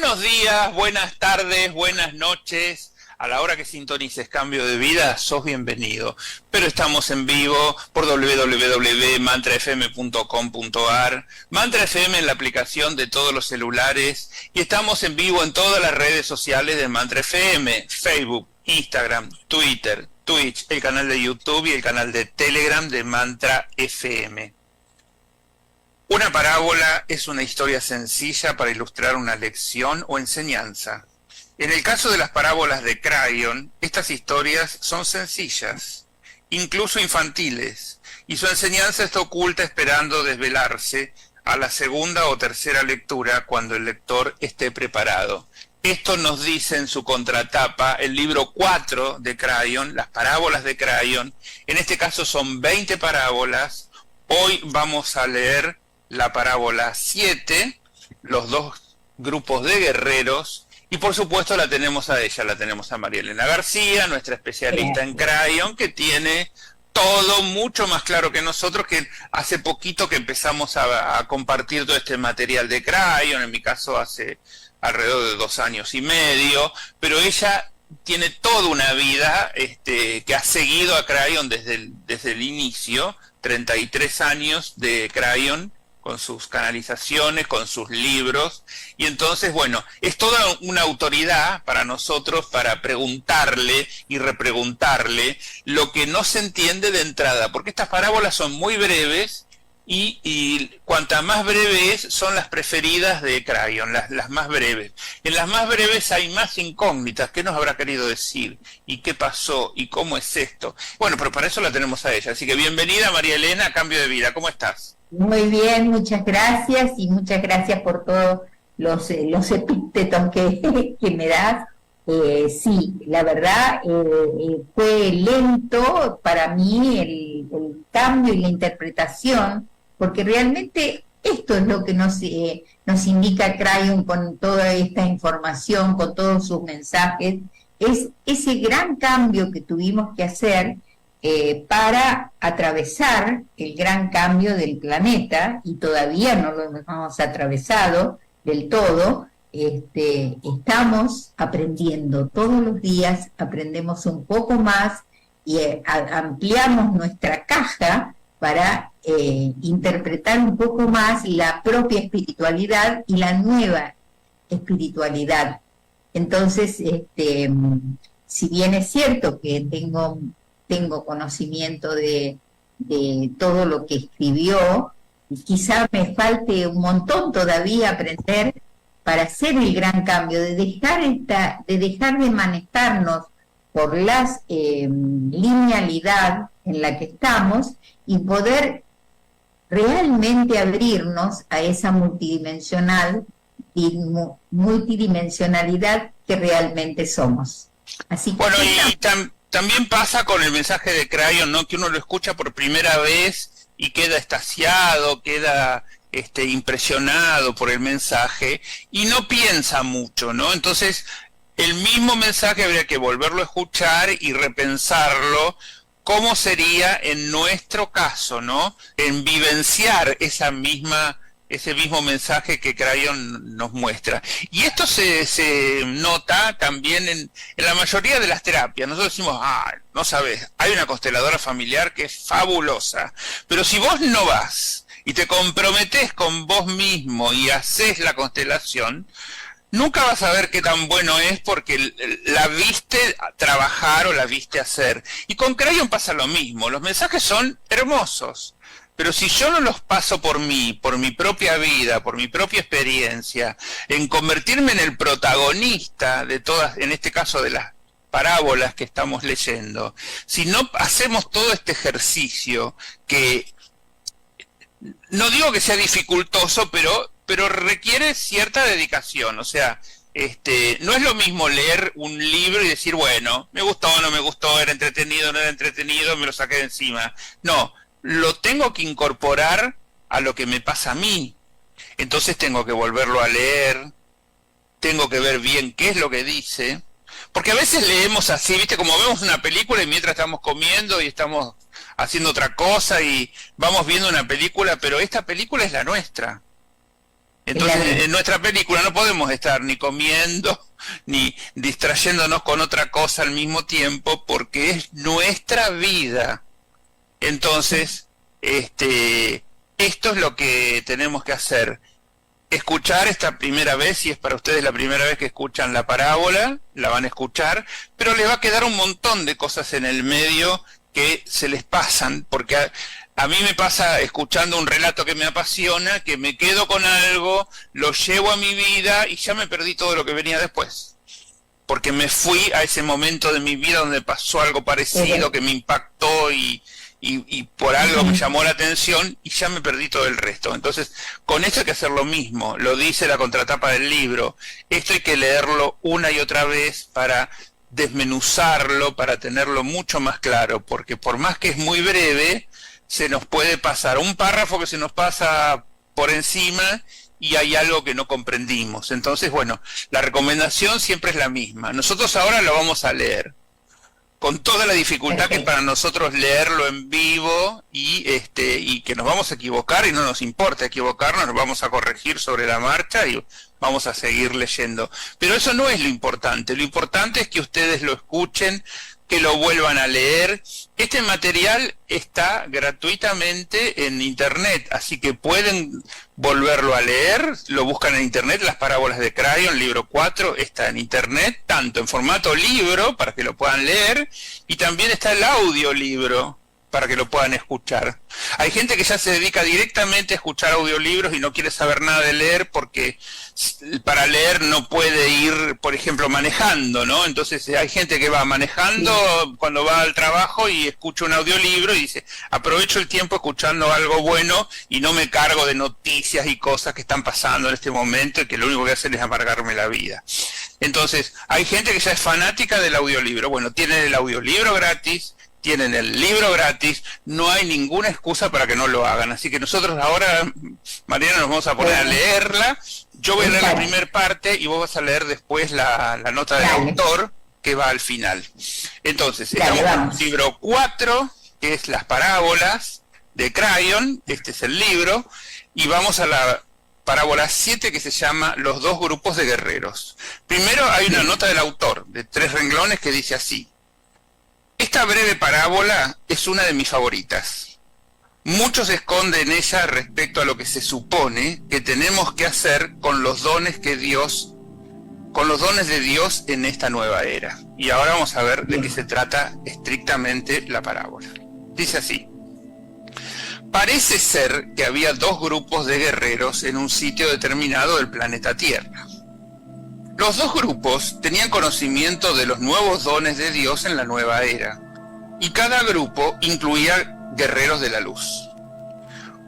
Buenos días, buenas tardes, buenas noches. A la hora que sintonices Cambio de Vida, sos bienvenido. Pero estamos en vivo por www.mantrafm.com.ar, Mantra FM en la aplicación de todos los celulares, y estamos en vivo en todas las redes sociales de Mantra FM, Facebook, Instagram, Twitter, Twitch, el canal de YouTube y el canal de Telegram de Mantra FM. Una parábola es una historia sencilla para ilustrar una lección o enseñanza. En el caso de las parábolas de Crayon, estas historias son sencillas, incluso infantiles, y su enseñanza está oculta esperando desvelarse a la segunda o tercera lectura cuando el lector esté preparado. Esto nos dice en su contratapa el libro 4 de Crayon, las parábolas de Crayon. En este caso son 20 parábolas. Hoy vamos a leer la parábola 7, los dos grupos de guerreros, y por supuesto la tenemos a ella, la tenemos a María Elena García, nuestra especialista en Crayon, que tiene todo mucho más claro que nosotros, que hace poquito que empezamos a compartir todo este material de Crayon, en mi caso hace alrededor de 2 años y medio, pero ella tiene toda una vida que ha seguido a Crayon desde el inicio, 33 años de Crayon, con sus canalizaciones, con sus libros, y entonces, bueno, es toda una autoridad para nosotros para preguntarle y repreguntarle lo que no se entiende de entrada, porque estas parábolas son muy breves, y cuantas más breves son las preferidas de Crayon, las más breves. En las más breves hay más incógnitas. ¿Qué nos habrá querido decir? ¿Y qué pasó? ¿Y cómo es esto? Bueno, pero para eso la tenemos a ella. Así que bienvenida, María Elena, a Cambio de Vida. ¿Cómo estás? Muy bien, muchas gracias, y muchas gracias por todos los epítetos que me das. Sí, la verdad fue lento para mí el cambio y la interpretación, porque realmente esto es lo que nos indica Crayon con toda esta información, con todos sus mensajes, es ese gran cambio que tuvimos que hacer para atravesar el gran cambio del planeta, y todavía no lo hemos atravesado del todo. Estamos aprendiendo todos los días, aprendemos un poco más y ampliamos nuestra caja para interpretar un poco más la propia espiritualidad y la nueva espiritualidad. Entonces, si bien es cierto que tengo conocimiento de todo lo que escribió, y quizá me falte un montón todavía aprender para hacer el gran cambio, de dejar de manejarnos por la linealidad en la que estamos y poder realmente abrirnos a esa multidimensionalidad que realmente somos. Así que bueno, y también pasa con el mensaje de Crayon, ¿no? Que uno lo escucha por primera vez y queda extasiado, queda impresionado por el mensaje y no piensa mucho, ¿no? Entonces, el mismo mensaje habría que volverlo a escuchar y repensarlo. ¿Cómo sería en nuestro caso, ¿no? En vivenciar ese mismo mensaje que Crayon nos muestra. Y esto se nota también en la mayoría de las terapias. Nosotros decimos, no sabes, hay una consteladora familiar que es fabulosa. Pero si vos no vas y te comprometés con vos mismo y haces la constelación, nunca vas a ver qué tan bueno es porque la viste trabajar o la viste hacer. Y con Crayon pasa lo mismo. Los mensajes son hermosos. Pero si yo no los paso por mí, por mi propia vida, por mi propia experiencia, en convertirme en el protagonista de todas, en este caso de las parábolas que estamos leyendo, si no hacemos todo este ejercicio que no digo que sea dificultoso, pero requiere cierta dedicación. O sea, no es lo mismo leer un libro y decir, bueno, me gustó, no me gustó, era entretenido, no era entretenido, me lo saqué de encima. No, lo tengo que incorporar a lo que me pasa a mí. Entonces tengo que volverlo a leer, tengo que ver bien qué es lo que dice, porque a veces leemos así, ¿viste? Como vemos una película y mientras estamos comiendo y estamos haciendo otra cosa y vamos viendo una película, pero esta película es la nuestra. Entonces, Claro. en nuestra película no podemos estar ni comiendo, ni distrayéndonos con otra cosa al mismo tiempo, porque es nuestra vida. Entonces, esto es lo que tenemos que hacer. Escuchar esta primera vez, si es para ustedes la primera vez que escuchan la parábola, la van a escuchar, pero les va a quedar un montón de cosas en el medio que se les pasan, porque a mí me pasa escuchando un relato que me apasiona, que me quedo con algo, lo llevo a mi vida y ya me perdí todo lo que venía después. Porque me fui a ese momento de mi vida donde pasó algo parecido, que me impactó y por algo me llamó la atención y ya me perdí todo el resto. Entonces, con esto hay que hacer lo mismo, lo dice la contratapa del libro. Esto hay que leerlo una y otra vez para desmenuzarlo, para tenerlo mucho más claro, porque por más que es muy breve, se nos puede pasar un párrafo que se nos pasa por encima y hay algo que no comprendimos. Entonces, bueno, la recomendación siempre es la misma. Nosotros ahora lo vamos a leer, con toda la dificultad que para nosotros leerlo en vivo y que nos vamos a equivocar y no nos importa equivocarnos, nos vamos a corregir sobre la marcha y vamos a seguir leyendo. Pero eso no es lo importante es que ustedes lo escuchen, que lo vuelvan a leer. Este material está gratuitamente en internet, así que pueden volverlo a leer, lo buscan en internet, Las Parábolas de Crayon, libro 4, está en internet, tanto en formato libro, para que lo puedan leer, y también está el audiolibro, para que lo puedan escuchar. Hay gente que ya se dedica directamente a escuchar audiolibros y no quiere saber nada de leer porque para leer no puede ir, por ejemplo, manejando, ¿no? Entonces hay gente que va manejando cuando va al trabajo y escucha un audiolibro y dice, aprovecho el tiempo escuchando algo bueno y no me cargo de noticias y cosas que están pasando en este momento y que lo único que hacen es amargarme la vida. Entonces, hay gente que ya es fanática del audiolibro. Bueno, tienen el audiolibro gratis, tienen el libro gratis, no hay ninguna excusa para que no lo hagan. Así que nosotros ahora, Mariana, nos vamos a poner a leerla. Yo voy a leer la primera parte y vos vas a leer después la nota del autor, que va al final. Entonces, estamos en el libro 4, que es Las Parábolas de Crayon, este es el libro, y vamos a la parábola 7, que se llama Los dos grupos de guerreros. Primero hay una nota del autor, de 3 renglones, que dice así: esta breve parábola es una de mis favoritas. Mucho se esconde en ella respecto a lo que se supone que tenemos que hacer con los dones de Dios en esta nueva era. Y ahora vamos a ver de qué se trata estrictamente la parábola. Dice así: parece ser que había 2 grupos de guerreros en un sitio determinado del planeta Tierra. Los 2 grupos tenían conocimiento de los nuevos dones de Dios en la nueva era, y cada grupo incluía guerreros de la luz.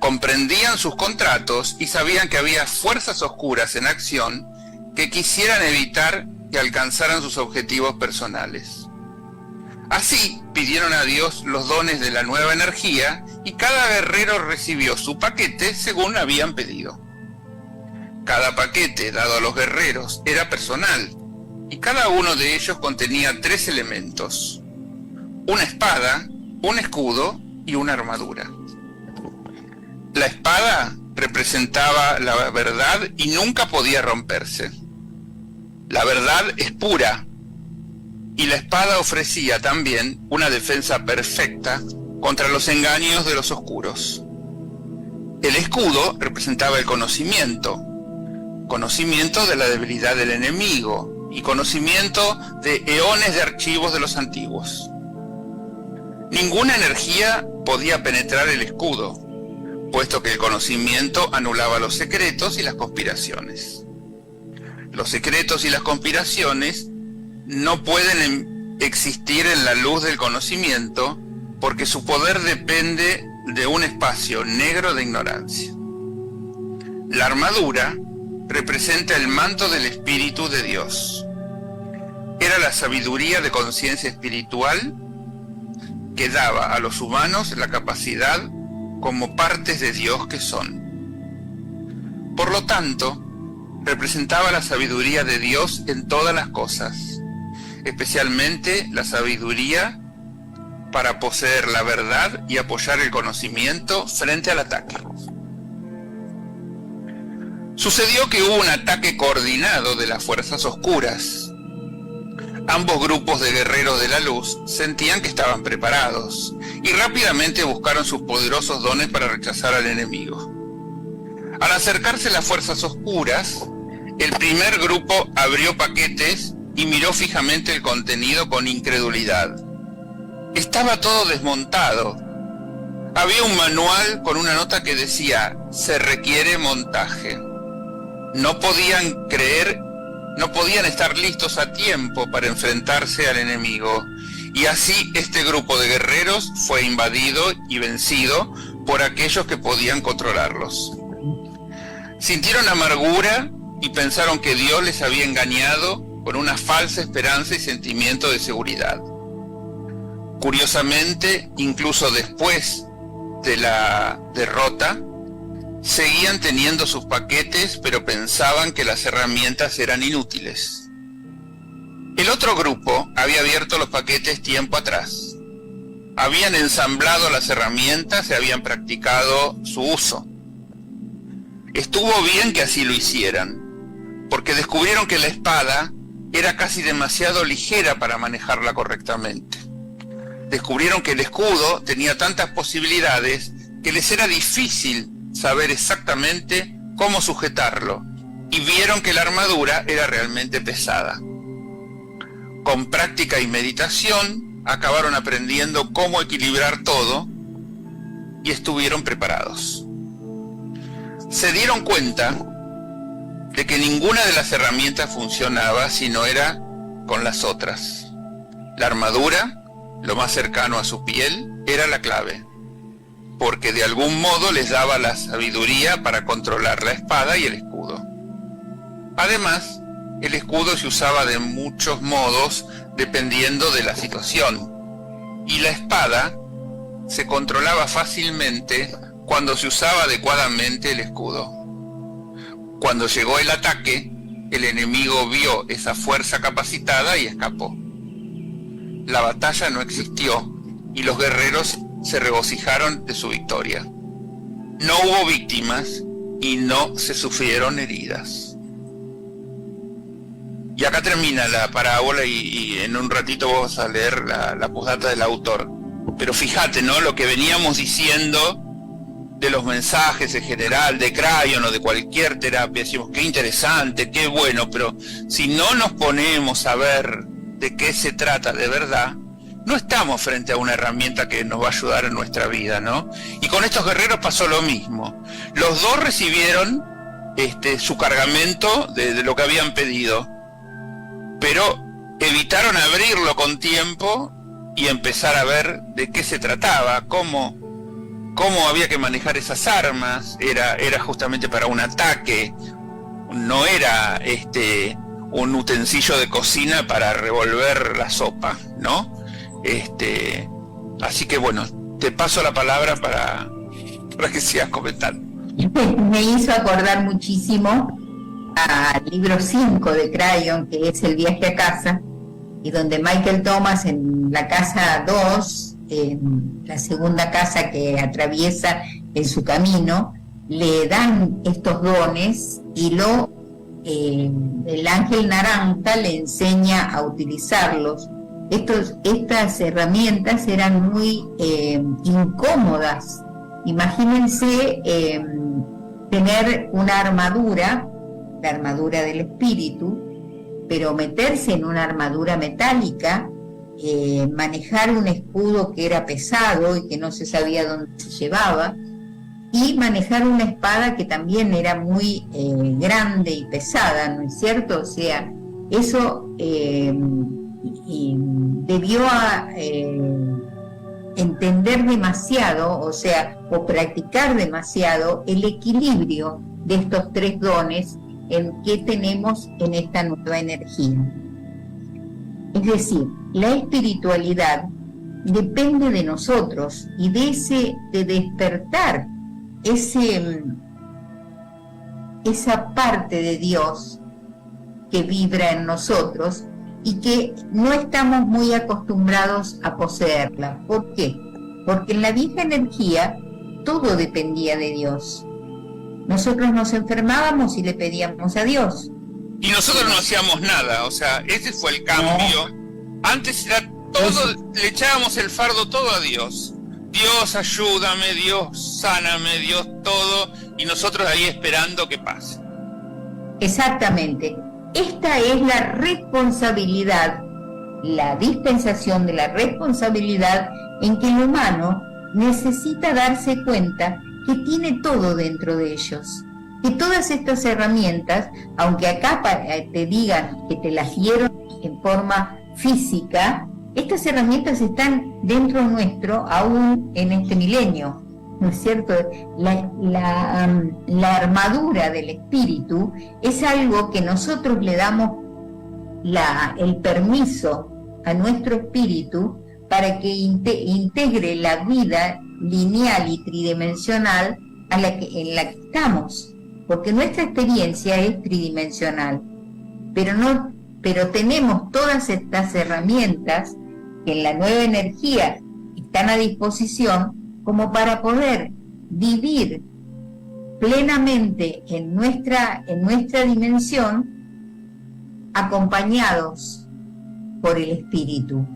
Comprendían sus contratos y sabían que había fuerzas oscuras en acción que quisieran evitar que alcanzaran sus objetivos personales. Así pidieron a Dios los dones de la nueva energía y cada guerrero recibió su paquete según habían pedido. Cada paquete dado a los guerreros era personal, y cada uno de ellos contenía 3 elementos: una espada, un escudo y una armadura. La espada representaba la verdad y nunca podía romperse. La verdad es pura, y la espada ofrecía también una defensa perfecta contra los engaños de los oscuros. El escudo representaba el conocimiento de la debilidad del enemigo y conocimiento de eones de archivos de los antiguos. Ninguna energía podía penetrar el escudo, puesto que el conocimiento anulaba los secretos y las conspiraciones. Los secretos y las conspiraciones no pueden existir en la luz del conocimiento porque su poder depende de un espacio negro de ignorancia. La armadura representa el manto del Espíritu de Dios. Era la sabiduría de conciencia espiritual que daba a los humanos la capacidad como partes de Dios que son. Por lo tanto, representaba la sabiduría de Dios en todas las cosas, especialmente la sabiduría para poseer la verdad y apoyar el conocimiento frente al ataque. Sucedió que hubo un ataque coordinado de las fuerzas oscuras. Ambos grupos de guerreros de la luz sentían que estaban preparados y rápidamente buscaron sus poderosos dones para rechazar al enemigo. Al acercarse las fuerzas oscuras, el primer grupo abrió paquetes y miró fijamente el contenido con incredulidad. Estaba todo desmontado. Había un manual con una nota que decía: se requiere montaje. No podían estar listos a tiempo para enfrentarse al enemigo, y así este grupo de guerreros fue invadido y vencido por aquellos que podían controlarlos. Sintieron amargura y pensaron que Dios les había engañado con una falsa esperanza y sentimiento de seguridad. Curiosamente, incluso después de la derrota, seguían teniendo sus paquetes, pero pensaban que las herramientas eran inútiles. El otro grupo había abierto los paquetes tiempo atrás. Habían ensamblado las herramientas y habían practicado su uso. Estuvo bien que así lo hicieran, porque descubrieron que la espada era casi demasiado ligera para manejarla correctamente. Descubrieron que el escudo tenía tantas posibilidades que les era difícil saber exactamente cómo sujetarlo, y vieron que la armadura era realmente pesada. Con práctica y meditación acabaron aprendiendo cómo equilibrar todo y estuvieron preparados. Se dieron cuenta de que ninguna de las herramientas funcionaba si no era con las otras. La armadura, lo más cercano a su piel, era la clave, porque de algún modo les daba la sabiduría para controlar la espada y el escudo. Además, el escudo se usaba de muchos modos dependiendo de la situación, y la espada se controlaba fácilmente cuando se usaba adecuadamente el escudo. Cuando llegó el ataque, el enemigo vio esa fuerza capacitada y escapó. La batalla no existió y los guerreros se regocijaron de su victoria. No hubo víctimas y no se sufrieron heridas. Y acá termina la parábola y en un ratito vamos a leer la postdata del autor. Pero fíjate, ¿no? Lo que veníamos diciendo de los mensajes en general, de Crayon o de cualquier terapia, decimos qué interesante, qué bueno, pero si no nos ponemos a ver de qué se trata de verdad, no estamos frente a una herramienta que nos va a ayudar en nuestra vida, ¿no? Y con estos guerreros pasó lo mismo. Los dos recibieron su cargamento de lo que habían pedido, pero evitaron abrirlo con tiempo y empezar a ver de qué se trataba, cómo había que manejar esas armas. Era justamente para un ataque, no era un utensilio de cocina para revolver la sopa, ¿no? Así que bueno, te paso la palabra para que sigas comentando. Me hizo acordar muchísimo al libro 5 de Crayon, que es El viaje a casa, y donde Michael Thomas, en la casa 2, en la segunda casa que atraviesa en su camino, le dan estos dones y el ángel naranja le enseña a utilizarlos. Estas herramientas eran muy incómodas. Imagínense tener una armadura, la armadura del espíritu, pero meterse en una armadura metálica, manejar un escudo que era pesado y que no se sabía dónde se llevaba, y manejar una espada que también era muy grande y pesada, ¿no es cierto? O sea, eso debió entender demasiado, o practicar demasiado el equilibrio de estos tres dones en que tenemos en esta nueva energía. Es decir, la espiritualidad depende de nosotros y de despertar esa parte de Dios que vibra en nosotros y que no estamos muy acostumbrados a poseerla. ¿Por qué? Porque en la vieja energía todo dependía de Dios. nosotros nos enfermábamos y le pedíamos a Dios. Y nosotros no hacíamos nada, o sea, ese fue el cambio. Antes era todo, le echábamos el fardo todo a Dios. Dios, ayúdame, Dios, sáname, Dios, todo, y nosotros ahí esperando que pase. Exactamente. Esta es la responsabilidad, la dispensación de la responsabilidad en que el humano necesita darse cuenta que tiene todo dentro de ellos. Que todas estas herramientas, aunque acá te digan que te las dieron en forma física, estas herramientas están dentro nuestro aún en este milenio, ¿no es cierto? La armadura del espíritu es algo que nosotros le damos el permiso a nuestro espíritu para que integre la vida lineal y tridimensional en la que estamos. Porque nuestra experiencia es tridimensional, pero tenemos todas estas herramientas que en la nueva energía están a disposición como para poder vivir plenamente en nuestra dimensión, acompañados por el espíritu.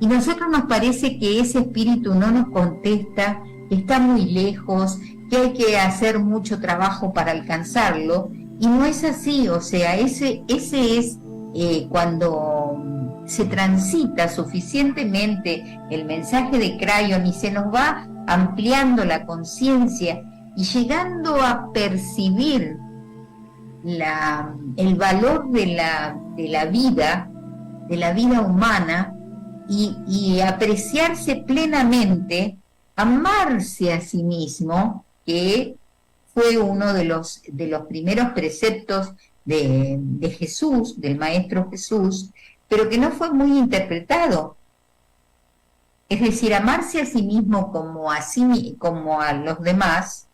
Y a nosotros nos parece que ese espíritu no nos contesta, que está muy lejos, que hay que hacer mucho trabajo para alcanzarlo, y no es así. O sea, ese es cuando se transita suficientemente el mensaje de Crayon y se nos va ampliando la conciencia y llegando a percibir el valor de la vida humana, y apreciarse plenamente, amarse a sí mismo, que fue uno de los primeros preceptos de Jesús, del Maestro Jesús, pero que no fue muy interpretado. Es decir, amarse a sí mismo como a los demás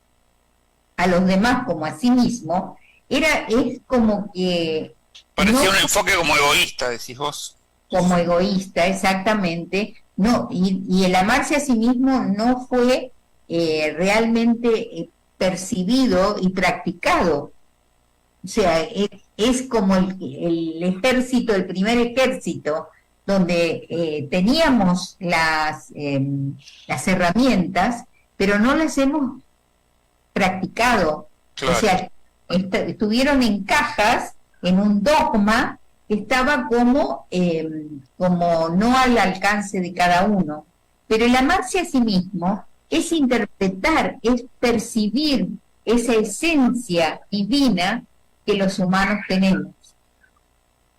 como a sí mismo, es como que... Parecía un enfoque como egoísta, decís vos. Como egoísta, exactamente. No, y el amarse a sí mismo no fue realmente percibido y practicado. O sea, es como el ejército, el primer ejército, donde teníamos las herramientas, pero no las hemos practicado. Claro. O sea, estuvieron en cajas, en un dogma que estaba como no al alcance de cada uno. Pero el amarse a sí mismo es interpretar, es percibir esa esencia divina que los humanos tenemos.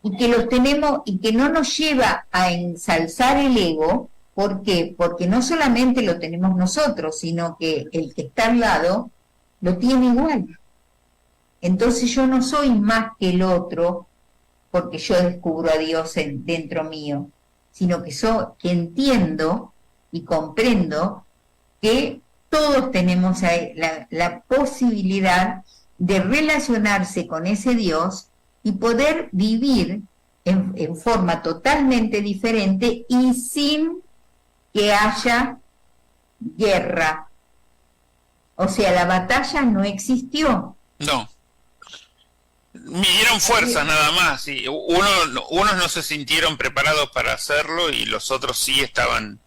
Y que no nos lleva a ensalzar el ego. ¿Por qué? Porque no solamente lo tenemos nosotros, sino que el que está al lado lo tiene igual. Entonces yo no soy más que el otro porque yo descubro a Dios dentro mío, sino que entiendo y comprendo que todos tenemos la posibilidad de relacionarse con ese Dios y poder vivir en forma totalmente diferente y sin que haya guerra. O sea, la batalla no existió. No. Midieron fuerza nada más, y unos no se sintieron preparados para hacerlo y los otros sí estaban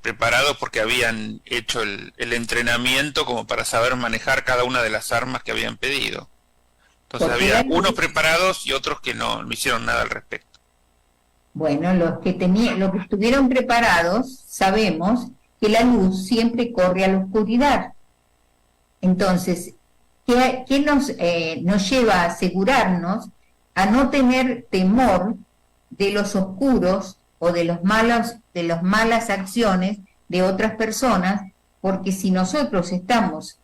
preparados porque habían hecho el entrenamiento como para saber manejar cada una de las armas que habían pedido. Entonces había unos preparados y otros que no hicieron nada al respecto. Bueno, los que estuvieron preparados, sabemos que la luz siempre corre a la oscuridad. Entonces, ¿qué nos lleva a asegurarnos a no tener temor de los oscuros o de las malas acciones de otras personas? Porque si nosotros estamos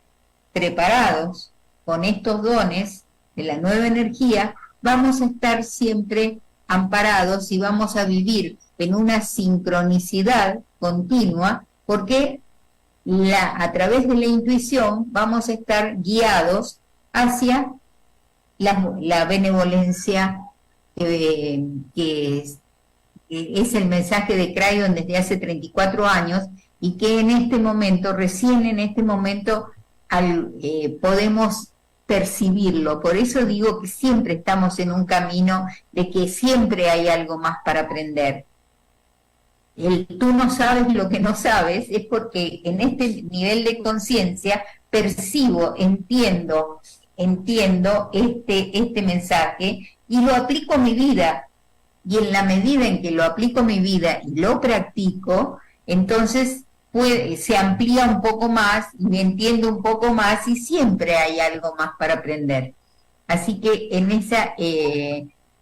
preparados con estos dones de la nueva energía, vamos a estar siempre amparados y vamos a vivir en una sincronicidad continua, porque a través de la intuición vamos a estar guiados hacia la benevolencia que es el mensaje de Crayon desde hace 34 años y que recién en este momento podemos percibirlo. Por eso digo que siempre estamos en un camino de que siempre hay algo más para aprender. El tú no sabes lo que no sabes es porque en este nivel de conciencia percibo, entiendo este mensaje y lo aplico a mi vida. Y en la medida en que lo aplico a mi vida y lo practico, entonces se amplía un poco más y me entiendo un poco más y siempre hay algo más para aprender. Así que en esa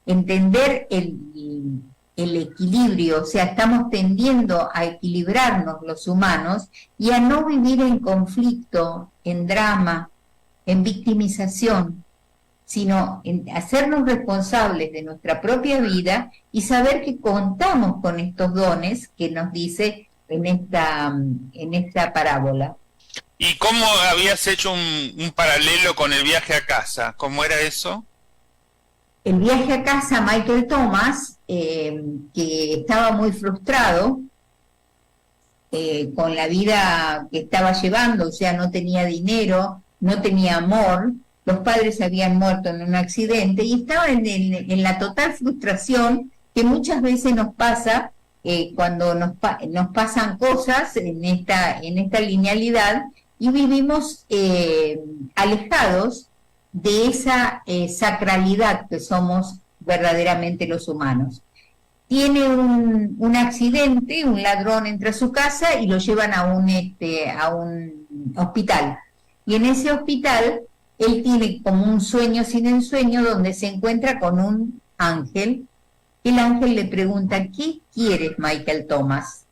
entender el equilibrio, o sea, estamos tendiendo a equilibrarnos los humanos y a no vivir en conflicto, en drama, en victimización, sino en hacernos responsables de nuestra propia vida y saber que contamos con estos dones que nos dice en esta parábola. ¿Y cómo habías hecho un paralelo con el viaje a casa? ¿Cómo era eso? El viaje a casa, Michael Thomas, que estaba muy frustrado con la vida que estaba llevando, o sea, no tenía dinero, no tenía amor, los padres habían muerto en un accidente y estaba en la total frustración que muchas veces nos pasa cuando nos pasan cosas en esta linealidad y vivimos alejados de esa sacralidad que somos verdaderamente los humanos. Tiene un accidente, un ladrón entra a su casa y lo llevan a un hospital. Y en ese hospital él tiene como un sueño sin ensueño donde se encuentra con un ángel. El ángel le pregunta, ¿qué quieres, Michael Thomas?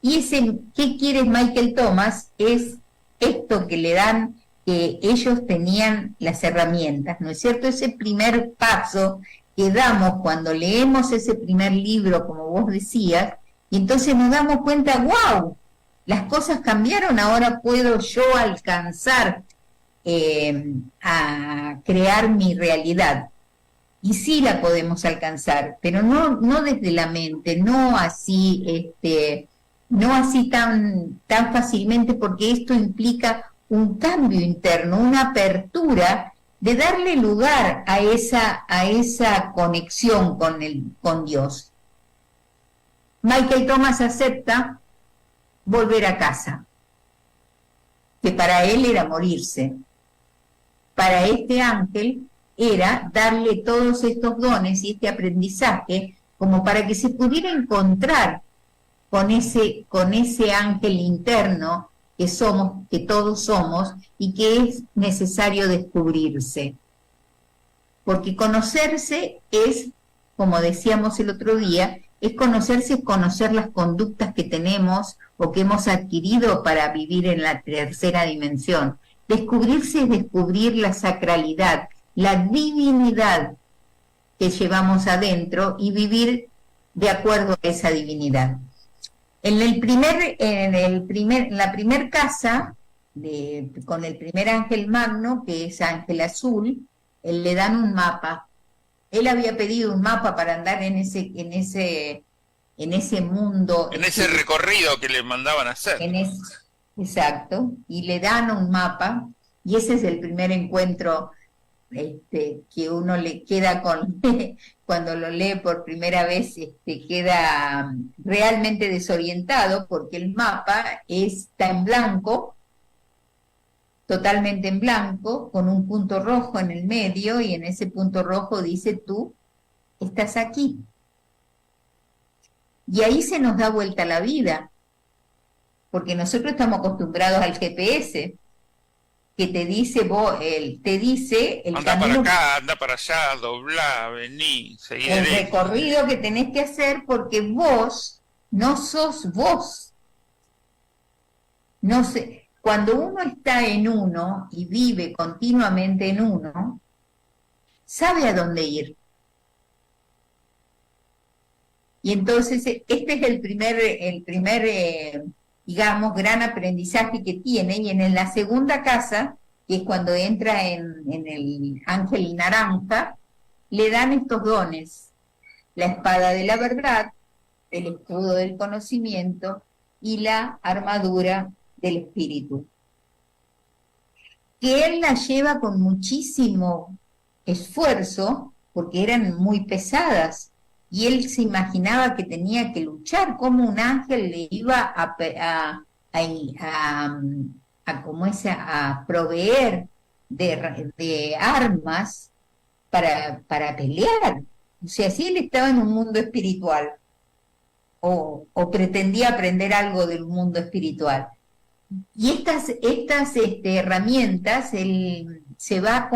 Y ese ¿qué quieres, Michael Thomas? Es esto que le dan, que ellos tenían las herramientas, ¿no es cierto? Ese primer paso que damos cuando leemos ese primer libro, como vos decías, y entonces nos damos cuenta, ¡wow! Las cosas cambiaron, ahora puedo yo alcanzar a crear mi realidad. Y sí la podemos alcanzar, pero no desde la mente, no así tan fácilmente, porque esto implica un cambio interno, una apertura de darle lugar a esa conexión con Dios. Michael Thomas acepta volver a casa, que para él era morirse. Para este ángel era darle todos estos dones y este aprendizaje como para que se pudiera encontrar con ese ángel interno que todos somos y que es necesario descubrirse. Porque conocerse es, como decíamos el otro día, es conocer las conductas que tenemos o que hemos adquirido para vivir en la tercera dimensión. Descubrirse es descubrir la sacralidad, la divinidad que llevamos adentro y vivir de acuerdo a esa divinidad. En la primer casa, con el primer ángel magno, que es Ángel Azul, él le dan un mapa. Él había pedido un mapa para andar en ese mundo. En ese recorrido que le mandaban a hacer. Exacto, y le dan un mapa, y ese es el primer encuentro que uno le queda cuando lo lee por primera vez, queda realmente desorientado, porque el mapa está en blanco, totalmente en blanco, con un punto rojo en el medio, y en ese punto rojo dice, tú estás aquí. Y ahí se nos da vuelta la vida, porque nosotros estamos acostumbrados al GPS, que te dice el anda camino, para acá, anda para allá, doblá, vení, seguí el derecho. recorrido que tenés que hacer, porque vos no sos vos. No sé, cuando uno está en uno y vive continuamente en uno, sabe a dónde ir. Y entonces este es el primer digamos, gran aprendizaje que tiene, y en la segunda casa, que es cuando entra en el ángel naranja, le dan estos dones: la espada de la verdad, el escudo del conocimiento y la armadura del espíritu. que él la lleva con muchísimo esfuerzo, porque eran muy pesadas, y él se imaginaba que tenía que luchar, como un ángel le iba a proveer de armas para pelear. O sea, si él estaba en un mundo espiritual, o pretendía aprender algo del mundo espiritual. Y estas herramientas, él se va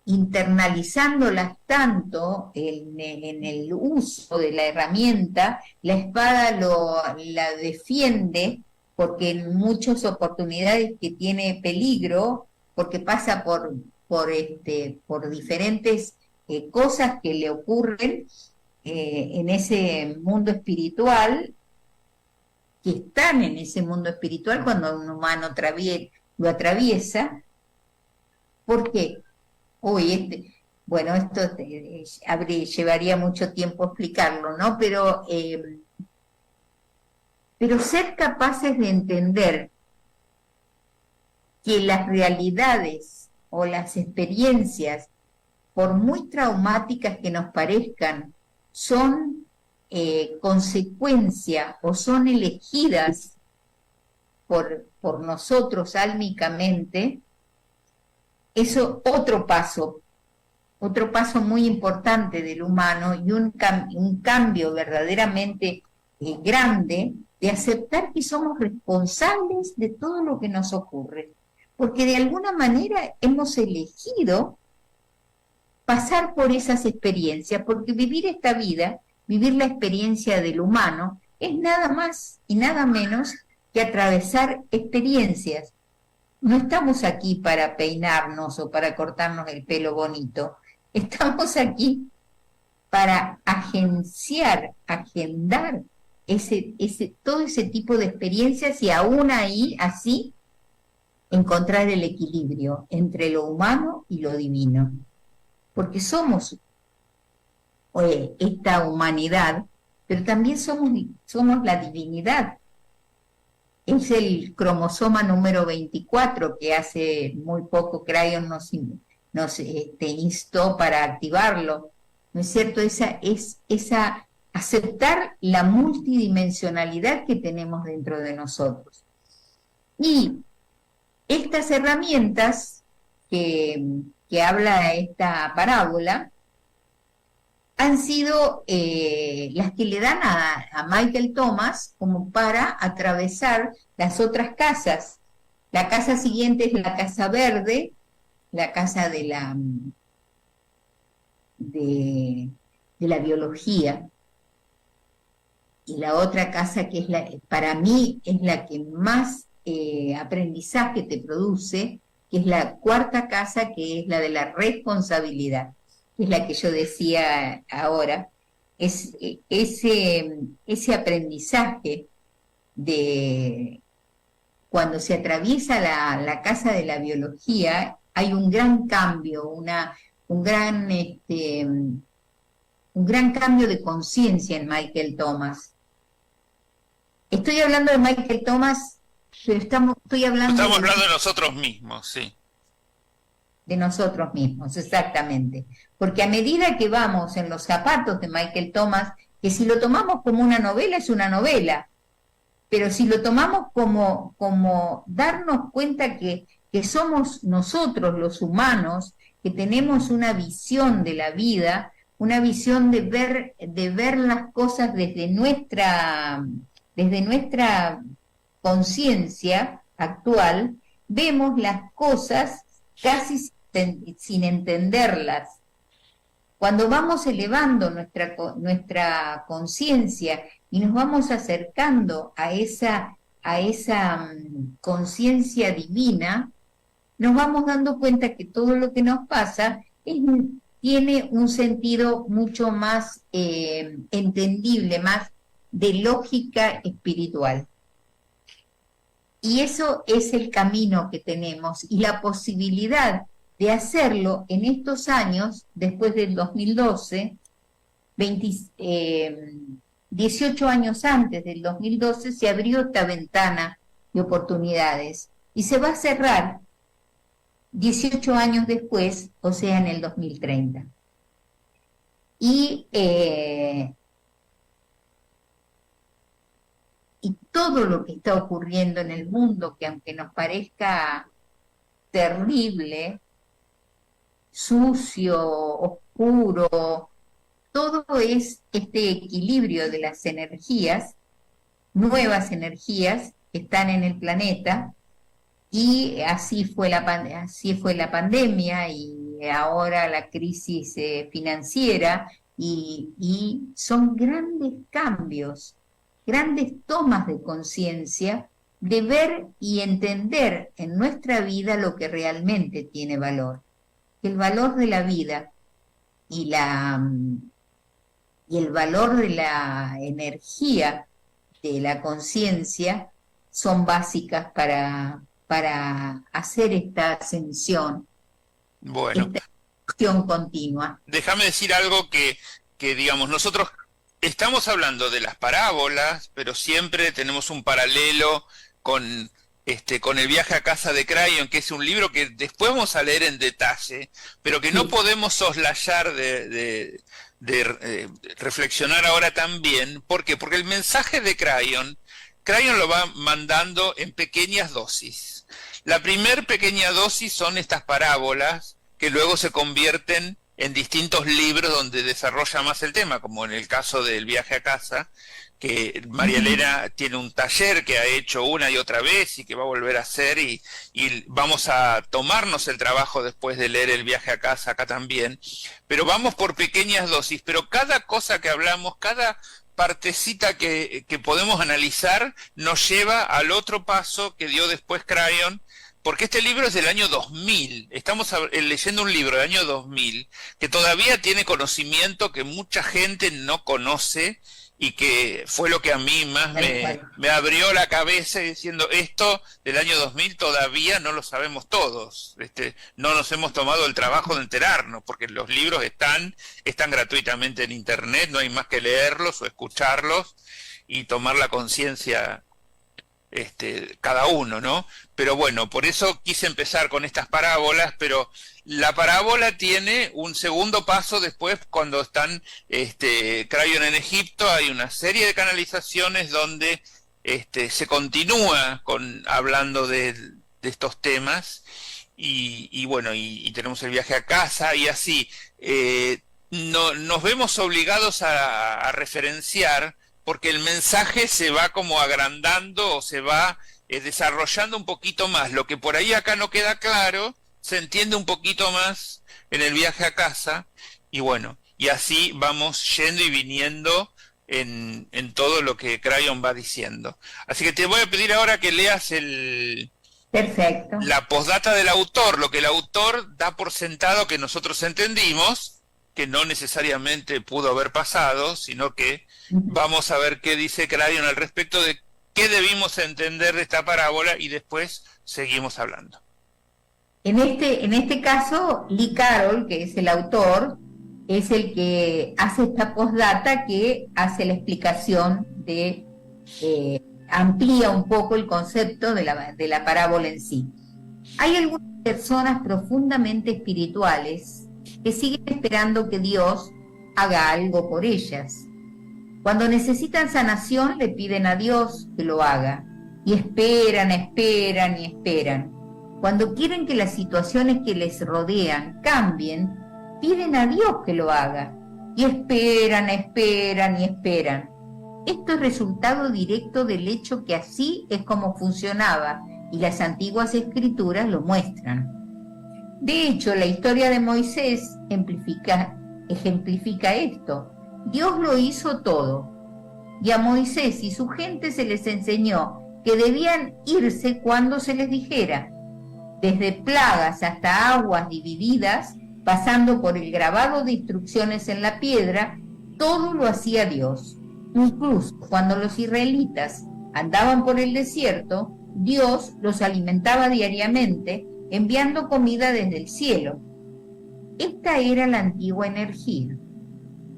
internalizándolas tanto en el uso de la herramienta. La espada la defiende porque en muchas oportunidades que tiene peligro, porque pasa por diferentes cosas que le ocurren en ese mundo espiritual, que están en ese mundo espiritual cuando un humano lo atraviesa. ¿Por qué? Bueno, esto llevaría mucho tiempo explicarlo, ¿no? Pero ser capaces de entender que las realidades o las experiencias, por muy traumáticas que nos parezcan, son consecuencia o son elegidas por nosotros álmicamente. Eso otro paso muy importante del humano, y un cambio verdaderamente grande, de aceptar que somos responsables de todo lo que nos ocurre, porque de alguna manera hemos elegido pasar por esas experiencias, porque vivir esta vida, vivir la experiencia del humano, es nada más y nada menos que atravesar experiencias. No estamos aquí para peinarnos o para cortarnos el pelo bonito, estamos aquí para agendar todo ese tipo de experiencias, y aún ahí, así, encontrar el equilibrio entre lo humano y lo divino. Porque somos esta humanidad, pero también somos la divinidad. Es el cromosoma número 24 que hace muy poco Crayon nos instó para activarlo, ¿no es cierto? Esa aceptar la multidimensionalidad que tenemos dentro de nosotros. Y estas herramientas que habla esta parábola han sido las que le dan a Michael Thomas como para atravesar las otras casas. La casa siguiente es la casa verde, la casa de la biología, y la otra casa que para mí es la que más aprendizaje te produce, que es la cuarta casa, que es la de la responsabilidad, que es la que yo decía ahora. Es ese aprendizaje de cuando se atraviesa la casa de la biología, hay un gran cambio, un gran cambio de conciencia en Michael Thomas. Estoy hablando de Michael Thomas, estamos hablando de nosotros mismos, sí. De nosotros mismos, exactamente. Porque a medida que vamos en los zapatos de Michael Thomas, que si lo tomamos como una novela, es una novela, pero si lo tomamos como darnos cuenta que somos nosotros los humanos, que tenemos una visión de la vida, una visión de ver las cosas desde nuestra conciencia actual, vemos las cosas casi sin entenderlas. Cuando vamos elevando nuestra conciencia y nos vamos acercando a esa conciencia divina, nos vamos dando cuenta que todo lo que nos pasa tiene un sentido mucho más entendible, más de lógica espiritual. Y eso es el camino que tenemos, y la posibilidad de hacerlo en estos años, después del 2012, 18 años antes del 2012, se abrió esta ventana de oportunidades. Y se va a cerrar 18 años después, o sea, en el 2030. Y todo lo que está ocurriendo en el mundo, que aunque nos parezca terrible, sucio, oscuro, todo es este equilibrio de las energías, nuevas energías que están en el planeta, y así fue la pandemia y ahora la crisis financiera, y son grandes cambios, grandes tomas de conciencia de ver y entender en nuestra vida lo que realmente tiene valor. El valor de la vida y el valor de la energía de la conciencia son básicas para hacer esta ascensión, Bueno, esta acción continua. déjame decir algo que digamos, nosotros estamos hablando de las parábolas, pero siempre tenemos un paralelo con con el viaje a casa de Crayon, que es un libro que después vamos a leer en detalle, pero que no podemos soslayar de reflexionar ahora también. ¿Por qué? Porque el mensaje de Crayon lo va mandando en pequeñas dosis. La primer pequeña dosis son estas parábolas que luego se convierten en distintos libros donde desarrolla más el tema, como en el caso del viaje a casa, que María Elena tiene un taller que ha hecho una y otra vez y que va a volver a hacer, y vamos a tomarnos el trabajo después de leer el viaje a casa acá también, pero vamos por pequeñas dosis, pero cada cosa que hablamos, cada partecita que podemos analizar nos lleva al otro paso que dio después Crayon, porque este libro es del año 2000, estamos leyendo un libro del año 2000 que todavía tiene conocimiento que mucha gente no conoce, y que fue lo que a mí más me abrió la cabeza, diciendo, esto del año 2000 todavía no lo sabemos todos, no nos hemos tomado el trabajo de enterarnos, porque los libros están gratuitamente en internet, no hay más que leerlos o escucharlos y tomar la conciencia cada uno, ¿no? Pero bueno, por eso quise empezar con estas parábolas, pero la parábola tiene un segundo paso después, cuando están Crayon en Egipto. Hay una serie de canalizaciones donde se continúa hablando de estos temas, y bueno, y tenemos el viaje a casa, y así nos vemos obligados a referenciar, porque el mensaje se va como agrandando, o se va desarrollando un poquito más. Lo que por ahí acá no queda claro, se entiende un poquito más en el viaje a casa, y bueno, y así vamos yendo y viniendo en todo lo que Crayon va diciendo. Así que te voy a pedir ahora que leas Perfecto. La postdata del autor, lo que el autor da por sentado que nosotros entendimos, que no necesariamente pudo haber pasado, sino que vamos a ver qué dice Crayon al respecto de qué debimos entender de esta parábola, y después seguimos hablando. En este caso, Lee Carroll, que es el autor, es el que hace esta postdata, que hace la explicación amplía un poco el concepto de la parábola en sí. Hay algunas personas profundamente espirituales que siguen esperando que Dios haga algo por ellas. Cuando necesitan sanación, le piden a Dios que lo haga, y esperan. Cuando quieren que las situaciones que les rodean cambien, piden a Dios que lo haga, y esperan. Esto es resultado directo del hecho que así es como funcionaba, y las antiguas escrituras lo muestran. De hecho, la historia de Moisés ejemplifica esto. Dios lo hizo todo, y a Moisés y su gente se les enseñó que debían irse cuando se les dijera. Desde plagas hasta aguas divididas, pasando por el grabado de instrucciones en la piedra, todo lo hacía Dios. Incluso cuando los israelitas andaban por el desierto, Dios los alimentaba diariamente, enviando comida desde el cielo. Esta era la antigua energía.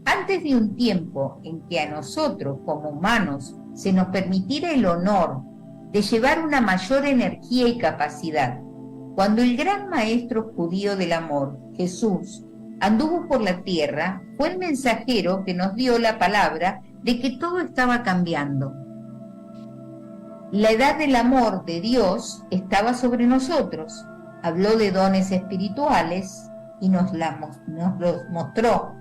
Antes de un tiempo en que a nosotros como humanos se nos permitiera el honor de llevar una mayor energía y capacidad. Cuando el gran maestro judío del amor, Jesús, anduvo por la tierra, fue el mensajero que nos dio la palabra de que todo estaba cambiando. La edad del amor de Dios estaba sobre nosotros. Habló de dones espirituales y nos los mostró.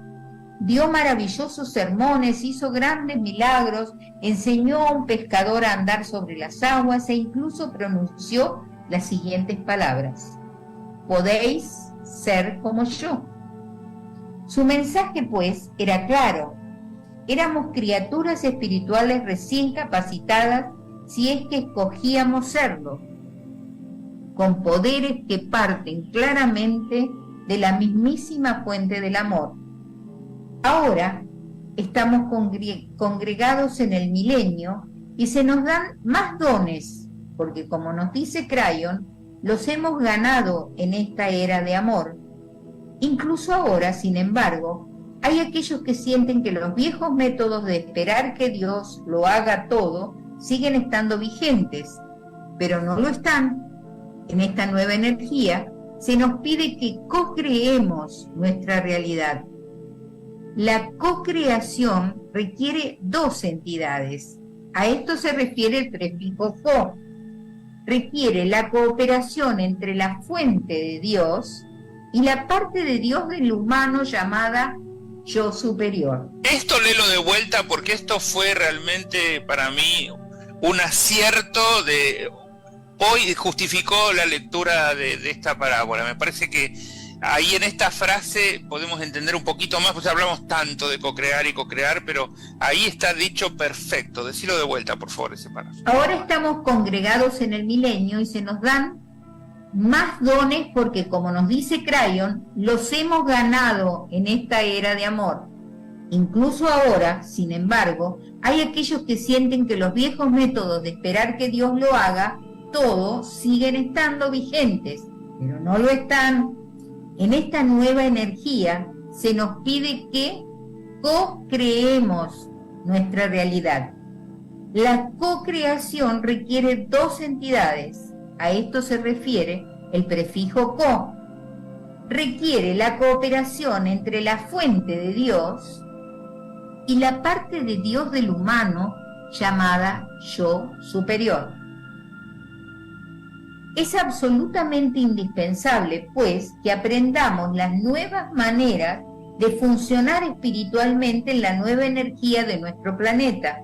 Dio maravillosos sermones, hizo grandes milagros, enseñó a un pescador a andar sobre las aguas e incluso pronunció las siguientes palabras: podéis ser como yo. Su mensaje, pues, era claro. Éramos criaturas espirituales recién capacitadas si es que escogíamos serlo, con poderes que parten claramente de la mismísima fuente del amor. Ahora estamos congregados en el milenio y se nos dan más dones, porque como nos dice Crayon, los hemos ganado en esta era de amor. Incluso ahora, sin embargo, hay aquellos que sienten que los viejos métodos de esperar que Dios lo haga todo siguen estando vigentes, pero no lo están. En esta nueva energía se nos pide que co-creemos nuestra realidad. La co-creación requiere dos entidades. A esto se refiere el prefijo co. Requiere la cooperación entre la fuente de Dios y la parte de Dios del humano llamada yo superior. Esto léelo de vuelta porque esto fue realmente para mí un acierto de... Hoy justificó la lectura de esta parábola. Me parece que ahí en esta frase podemos entender un poquito más, pues hablamos tanto de co-crear y co-crear, pero ahí está dicho perfecto. Decilo de vuelta, por favor, ese párrafo. Ahora estamos congregados en el milenio y se nos dan más dones porque, como nos dice Crayon, los hemos ganado en esta era de amor. Incluso ahora, sin embargo, hay aquellos que sienten que los viejos métodos de esperar que Dios lo haga todo siguen estando vigentes, pero no lo están. En esta nueva energía se nos pide que co-creemos nuestra realidad. La co-creación requiere dos entidades. A esto se refiere el prefijo co. Requiere la cooperación entre la fuente de Dios y la parte de Dios del humano llamada yo superior. Es absolutamente indispensable, pues, que aprendamos las nuevas maneras de funcionar espiritualmente en la nueva energía de nuestro planeta.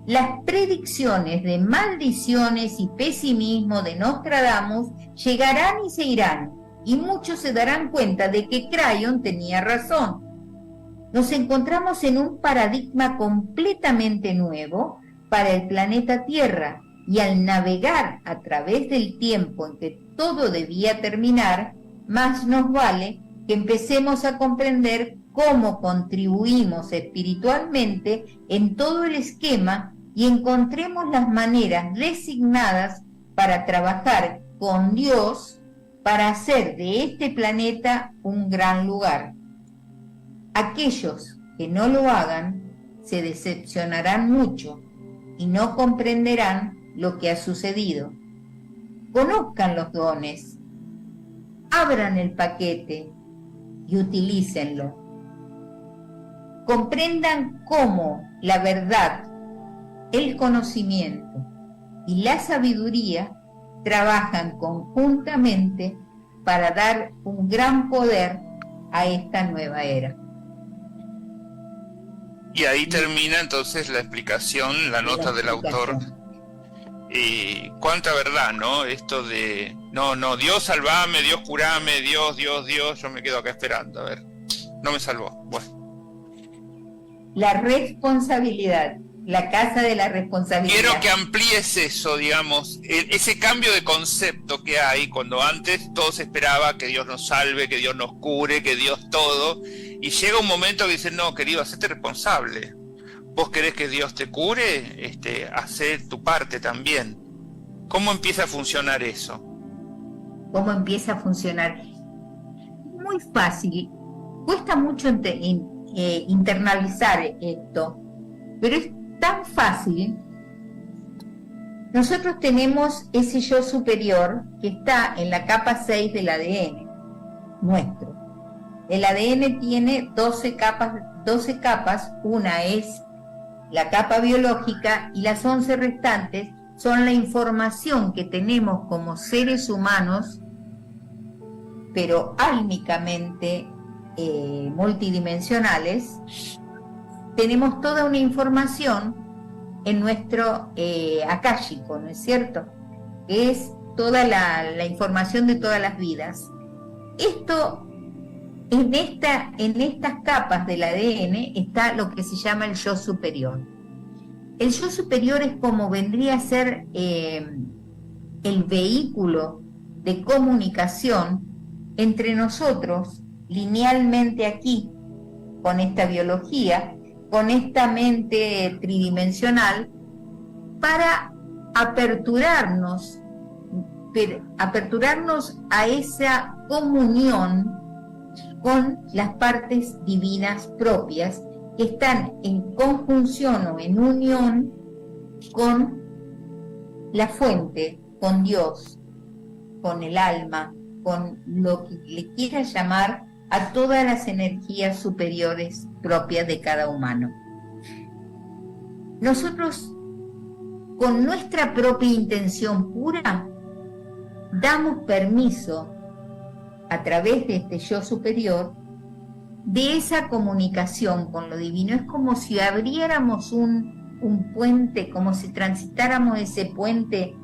Las predicciones de maldiciones y pesimismo de Nostradamus llegarán y se irán, y muchos se darán cuenta de que Crayon tenía razón. Nos encontramos en un paradigma completamente nuevo para el planeta Tierra, y al navegar a través del tiempo en que todo debía terminar, más nos vale que empecemos a comprender cómo contribuimos espiritualmente en todo el esquema y encontremos las maneras designadas para trabajar con Dios para hacer de este planeta un gran lugar. Aquellos que no lo hagan se decepcionarán mucho y no comprenderán lo que ha sucedido. Conozcan los dones, abran el paquete y utilícenlo. Comprendan cómo la verdad, el conocimiento y la sabiduría trabajan conjuntamente para dar un gran poder a esta nueva era. Y ahí termina entonces la explicación, la nota del autor. Y cuánta verdad, ¿no? Esto de, no, Dios salvame, Dios curame, Dios, yo me quedo acá esperando, a ver, no me salvó, bueno. La responsabilidad, la casa de la responsabilidad. Quiero que amplíes eso, digamos, ese cambio de concepto que hay cuando antes todo se esperaba que Dios nos salve, que Dios nos cure, que Dios todo, y llega un momento que dicen, no, querido, hacete responsable. ¿Vos querés que Dios te cure? Hacé tu parte también. ¿Cómo empieza a funcionar eso? ¿Cómo empieza a funcionar? Muy fácil. Cuesta mucho internalizar esto, pero es tan fácil. Nosotros tenemos ese yo superior que está en la capa 6 del ADN nuestro. El ADN tiene 12 capas, una es la capa biológica y las 11 restantes son la información que tenemos como seres humanos, pero álmicamente multidimensionales. Tenemos toda una información en nuestro akáshico, ¿no es cierto? Es toda la información de todas las vidas. Esto, en estas capas del ADN está lo que se llama el yo superior. El yo superior es como vendría a ser el vehículo de comunicación entre nosotros, linealmente aquí, con esta biología, con esta mente tridimensional, para aperturarnos a esa comunión con las partes divinas propias que están en conjunción o en unión con la fuente, con Dios, con el alma, con lo que le quiera llamar a todas las energías superiores propias de cada humano. Nosotros, con nuestra propia intención pura, damos permiso a través de este yo superior de esa comunicación con lo divino. Es como si abriéramos un puente, como si transitáramos ese puente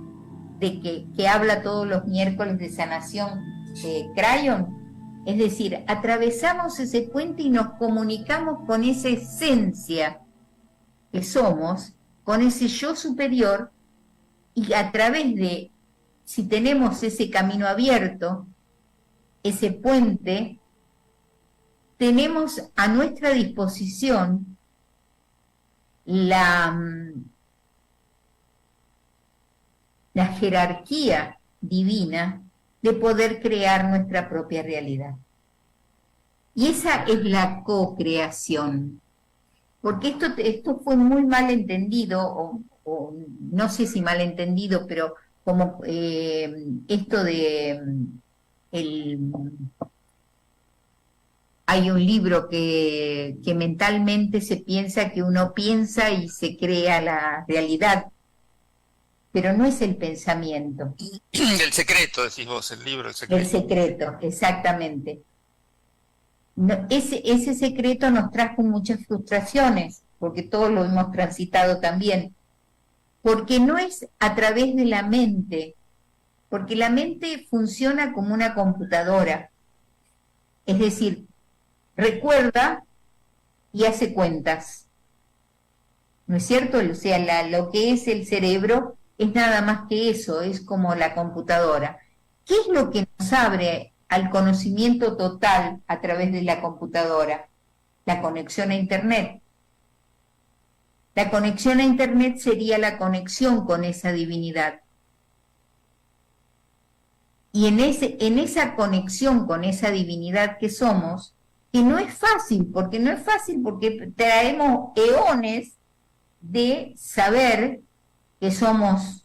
que habla todos los miércoles de sanación Crayon. Es decir, atravesamos ese puente y nos comunicamos con esa esencia que somos, con ese yo superior, y a través de, si tenemos ese camino abierto, ese puente, tenemos a nuestra disposición la jerarquía divina de poder crear nuestra propia realidad. Y esa es la co-creación. Porque esto fue muy mal entendido, o no sé si mal entendido, pero como esto de hay un libro que mentalmente se piensa que uno piensa y se crea la realidad, pero no es el pensamiento. El secreto, decís vos, el libro, el secreto. El secreto, exactamente. No, ese secreto nos trajo muchas frustraciones, porque todos lo hemos transitado también, porque no es a través de la mente, porque la mente funciona como una computadora, es decir, recuerda y hace cuentas, ¿no es cierto? O sea, lo que es el cerebro es nada más que eso, es como la computadora. ¿Qué es lo que nos abre al conocimiento total a través de la computadora? La conexión a Internet. La conexión a Internet sería la conexión con esa divinidad. Y en esa conexión con esa divinidad que somos, que no es fácil porque traemos eones de saber que hemos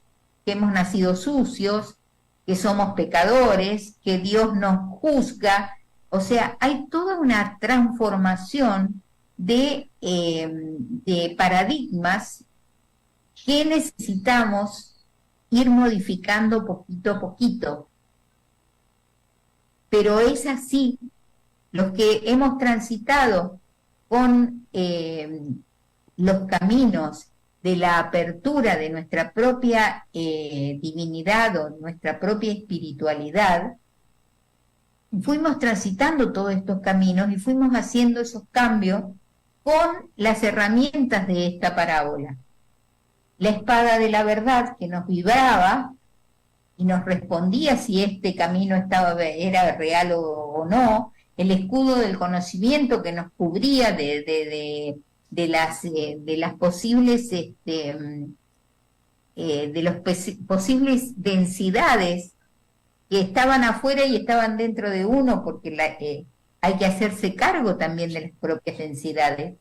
nacido sucios, que somos pecadores, que Dios nos juzga. O sea, hay toda una transformación de paradigmas que necesitamos ir modificando poquito a poquito. Pero es así, los que hemos transitado con los caminos de la apertura de nuestra propia divinidad o nuestra propia espiritualidad, fuimos transitando todos estos caminos y fuimos haciendo esos cambios con las herramientas de esta parábola. La espada de la verdad que nos vibraba y nos respondía si este camino era real o no, el escudo del conocimiento que nos cubría de las posibles posibles densidades que estaban afuera y estaban dentro de uno, porque hay que hacerse cargo también de las propias densidades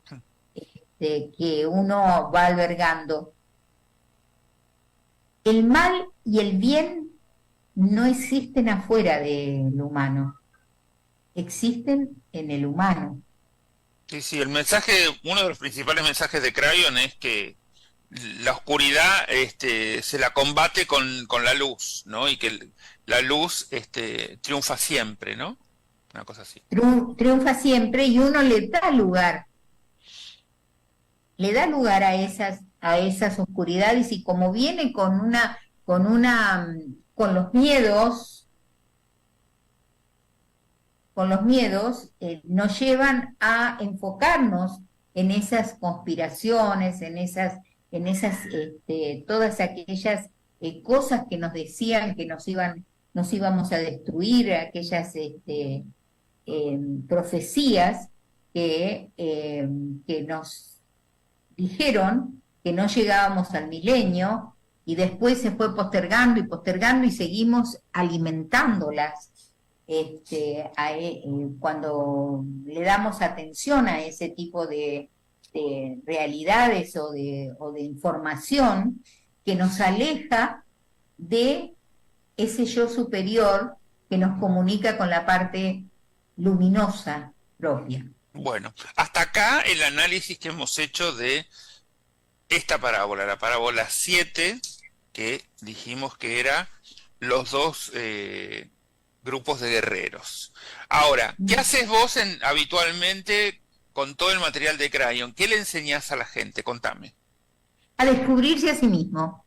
que uno va albergando. el mal y el bien no existen afuera del humano, existen en el humano. Sí, sí, el mensaje, uno de los principales mensajes de Crayon es que la oscuridad se la combate con la luz, ¿no? Y que la luz triunfa siempre, ¿no? Una cosa así. Triunfa siempre y uno le da lugar a esas oscuridades, y como viene con los miedos, nos llevan a enfocarnos en esas conspiraciones, todas aquellas cosas que nos decían que nos íbamos a destruir, aquellas profecías que nos dijeron que no llegábamos al milenio, y después se fue postergando y postergando y seguimos alimentándolas. Cuando le damos atención a ese tipo de realidades o de información que nos aleja de ese yo superior que nos comunica con la parte luminosa propia. Bueno, hasta acá el análisis que hemos hecho de esta parábola, la parábola 7, que dijimos que era los dos grupos de guerreros. Ahora, ¿qué haces vos habitualmente con todo el material de Crayon? ¿Qué le enseñás a la gente? Contame. A descubrirse a sí mismo,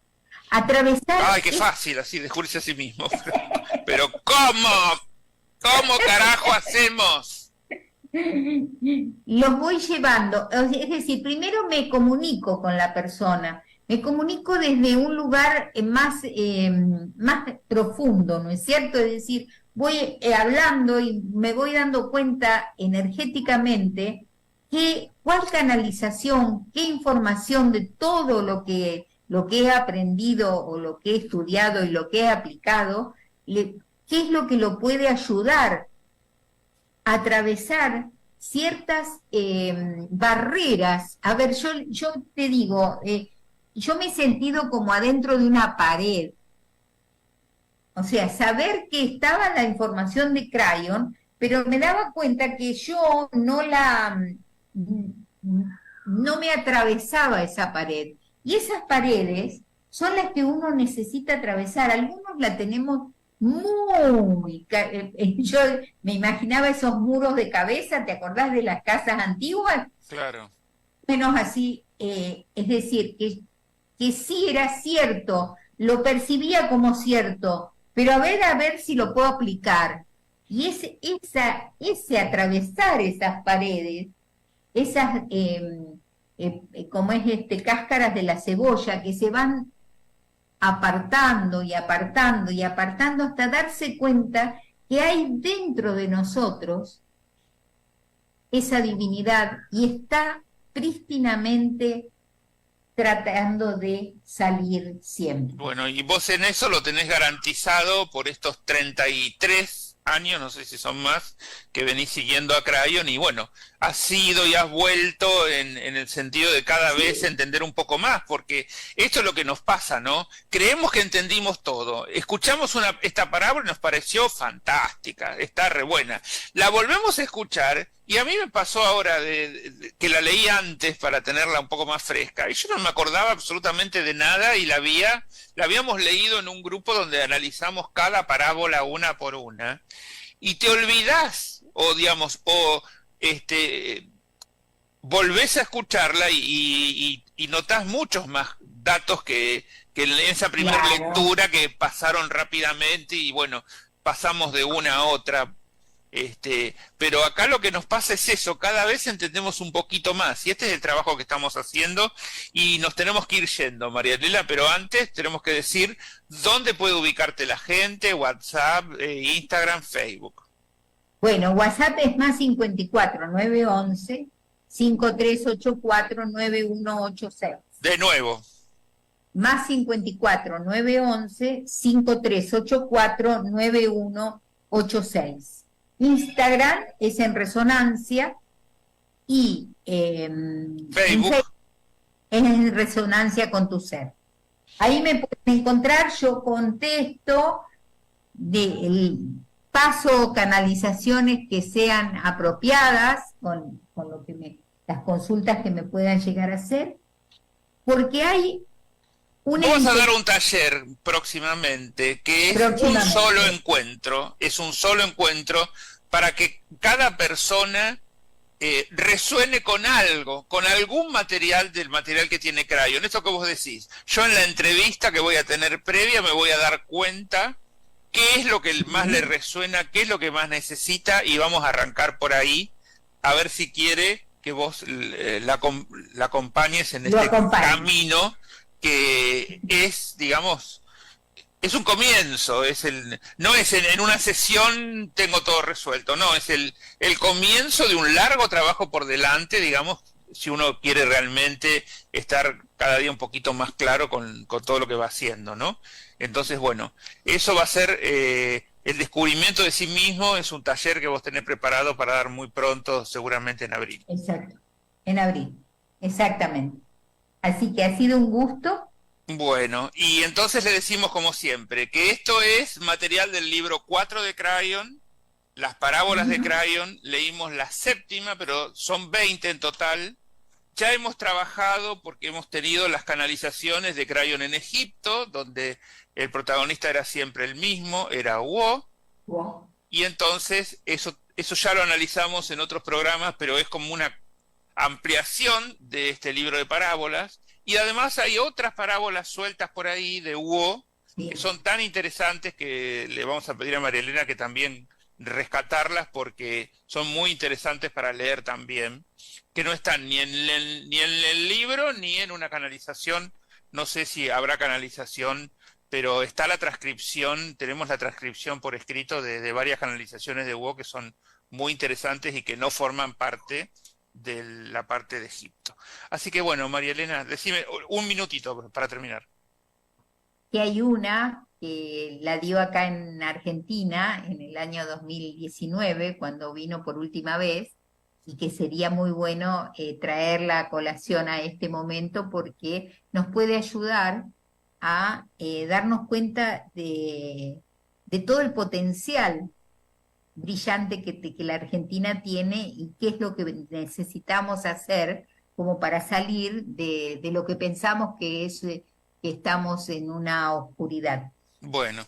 atravesar... Ay, qué fácil, así, descubrirse a sí mismo. Pero ¿cómo? ¿Cómo carajo hacemos? Los voy llevando, es decir, primero me comunico con la persona, me comunico desde un lugar más profundo, ¿no es cierto? Es decir, voy hablando y me voy dando cuenta energéticamente cuál canalización, qué información de todo lo que he aprendido o lo que he estudiado y lo que he aplicado, qué es lo que lo puede ayudar a atravesar ciertas barreras. A ver, yo te digo, yo me he sentido como adentro de una pared. O sea, saber que estaba la información de Crayon, pero me daba cuenta que yo no me atravesaba esa pared. Y esas paredes son las que uno necesita atravesar. Algunos la tenemos muy... Yo me imaginaba esos muros de cabeza, ¿te acordás de las casas antiguas? Claro. Menos así, es decir, que sí era cierto, lo percibía como cierto, pero a ver si lo puedo aplicar. Y ese atravesar esas paredes, esas, como es cáscaras de la cebolla, que se van apartando y apartando y apartando hasta darse cuenta que hay dentro de nosotros esa divinidad y está prístinamente tratando de salir siempre. Bueno, y vos en eso lo tenés garantizado por estos 33 años, no sé si son más, que venís siguiendo a Crayon, y bueno, has ido y has vuelto en el sentido de cada vez entender un poco más, porque esto es lo que nos pasa, ¿no? Creemos que entendimos todo, escuchamos esta parábola y nos pareció fantástica, está re buena, la volvemos a escuchar, y a mí me pasó ahora que la leí antes para tenerla un poco más fresca, y yo no me acordaba absolutamente de nada, y la habíamos leído en un grupo donde analizamos cada parábola una por una, y te olvidás, o digamos, volvés a escucharla y notás muchos más datos que en esa primera lectura, que pasaron rápidamente y bueno, pasamos de una a otra. Pero acá lo que nos pasa es eso, cada vez entendemos un poquito más, y este es el trabajo que estamos haciendo, y nos tenemos que ir yendo, María Elena, pero antes tenemos que decir dónde puede ubicarte la gente, WhatsApp, Instagram, Facebook. Bueno, WhatsApp es más 54 911 5384 9186. De nuevo. Más 54 911 5384 9186. Instagram es en Resonancia y Facebook es en Resonancia con tu ser. Ahí me pueden encontrar, yo contesto, paso canalizaciones que sean apropiadas con lo que las consultas que me puedan llegar a hacer, porque hay una... Vamos a dar un taller próximamente que es un solo encuentro, para que cada persona resuene con algo, con algún material del material que tiene Crayon. Esto que vos decís, yo en la entrevista que voy a tener previa me voy a dar cuenta qué es lo que más le resuena, qué es lo que más necesita, y vamos a arrancar por ahí, a ver si quiere que vos la acompañes en este camino que es, digamos, es un comienzo, no es en una sesión tengo todo resuelto, no, es el comienzo de un largo trabajo por delante, digamos, si uno quiere realmente estar cada día un poquito más claro con todo lo que va haciendo, ¿no? Entonces, bueno, eso va a ser el descubrimiento de sí mismo, es un taller que vos tenés preparado para dar muy pronto, seguramente en abril. Exacto, en abril, exactamente. Así que ha sido un gusto. Bueno, y entonces le decimos como siempre, que esto es material del libro 4 de Crayon, las parábolas de Crayon, leímos la 7ª, pero son 20 en total. Ya hemos trabajado porque hemos tenido las canalizaciones de Crayon en Egipto, donde el protagonista era siempre el mismo, era Wo. Y entonces eso ya lo analizamos en otros programas, pero es como una ampliación de este libro de parábolas. Y además hay otras parábolas sueltas por ahí de Wo, que son tan interesantes que le vamos a pedir a María Elena que también rescatarlas, porque son muy interesantes para leer también, que no están ni en el libro ni en una canalización. No sé si habrá canalización, pero está la transcripción, tenemos la transcripción por escrito de varias canalizaciones de Wo que son muy interesantes y que no forman parte de la parte de Egipto. Así que bueno, María Elena, decime un minutito para terminar. Que hay una que la dio acá en Argentina en el año 2019, cuando vino por última vez, y que sería muy bueno traerla a colación a este momento, porque nos puede ayudar a darnos cuenta de todo el potencial brillante que la Argentina tiene y qué es lo que necesitamos hacer como para salir de lo que pensamos que es que estamos en una oscuridad. Bueno.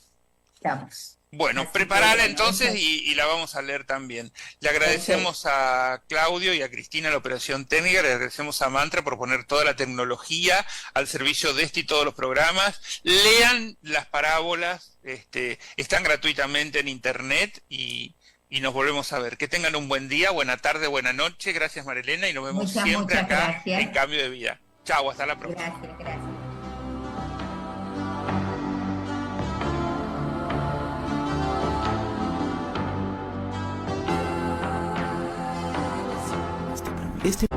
Estamos. Bueno, preparala entonces y la vamos a leer también. Le agradecemos a Claudio y a Cristina la operación técnica, le agradecemos a Mantra por poner toda la tecnología al servicio de este y todos los programas. Lean las parábolas, están gratuitamente en internet y nos volvemos a ver. Que tengan un buen día, buena tarde, buena noche. Gracias, María Elena, y nos vemos siempre acá en Cambio de Vida. Chau, hasta la próxima. Gracias. Este